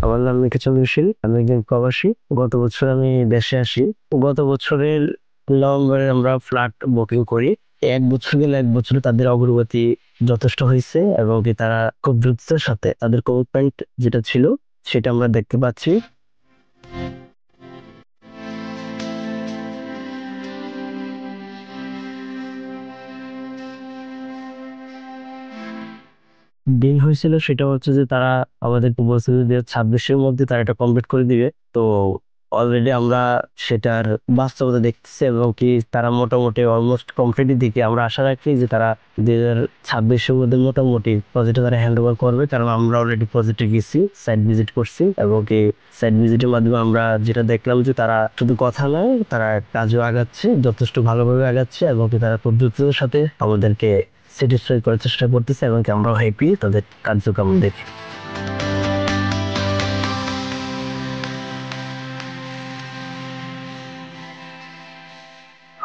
আমার নাম মিঠাচন্দ্র শীল, আমি একজন প্রবাসী। গত বছর আমি দেশে আসি। গত বছরের নভেম্বরে আমরা ফ্ল্যাট বুকিং করি। 1 বছর গেলে 1 বছরে তাদের অগ্রগতি যথেষ্ট হয়েছে এবং কি তারা খুব দ্রুততার সাথে তাদের কমিটমেন্ট যেটা ছিল সেটা আমরা দেখতে পাচ্ছি। ডিল হয়েছিল সেটা হচ্ছে যে তারা আমাদেরকে বলছিল যে 26-এর মধ্যে তারা এটা কমপ্লিট করে দিবে। তো অলরেডি আমরা সেটার বাস্তবতা দেখতেছি এবং কি তারা মোটামুটি অলমোস্ট কমপ্লিটের দিকে। আমরা আশা রাখি যে তারা 2026-এর মধ্যে মোটামুটি প্রজেক্টটা তারা হ্যান্ড ওভার করবে, কারণ আমরা অলরেডি প্রজেক্টে গেছি, সাইট ভিজিট করছি এবং কি সাইট ভিজিটের মাধ্যমে আমরা যেটা দেখলাম যে তারা শুধু কথা নয়, তারা কাজও আগাচ্ছে, যথেষ্ট ভালোভাবে আগাচ্ছে এবং কি তারা খুব দ্রুততার সাথে আমাদেরকে স্যাটিসফাই করার চেষ্টা করতেছে এবং কি আমরাও হ্যাপি তাদের কার্যক্রম দেখে।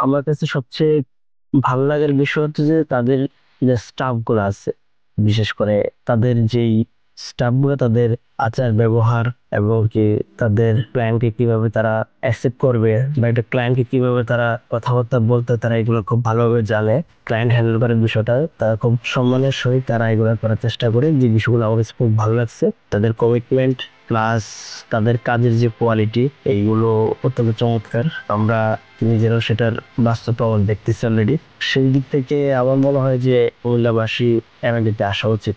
আমার কাছে সবচেয়ে ভালো লাগার বিষয় হচ্ছে যে তাদের যে স্টাফ গুলো আছে, বিশেষ করে তাদের যেই স্টাফ গুলো, তাদের আচার ব্যবহার এবং কি তাদের ক্লায়েন্টকে কিভাবে তারা অ্যাকসেপ্ট করবে বা একটা ক্লায়েন্টকে কিভাবে তারা কথাবার্তা বলতে, তারা এগুলো খুব ভালোভাবে জানে। ক্লায়েন্ট হ্যান্ডেল করার বিষয়টা তারা খুব সম্মানের সহিত তারা এগুলো করার চেষ্টা করে, যে বিষয়গুলো আমার কাছে খুব ভালো লাগছে। তাদের কমিটমেন্ট প্লাস তাদের কাজের যে কোয়ালিটি, এইগুলো অত্যন্ত চমৎকার। আমরা নিজেরাও সেটার বাস্তব প্রমাণ দেখতেছি অলরেডি। সেই দিক থেকে আমার মনে হয় যে কুমিল্লাবাসী এমএনডিতে আসা উচিত।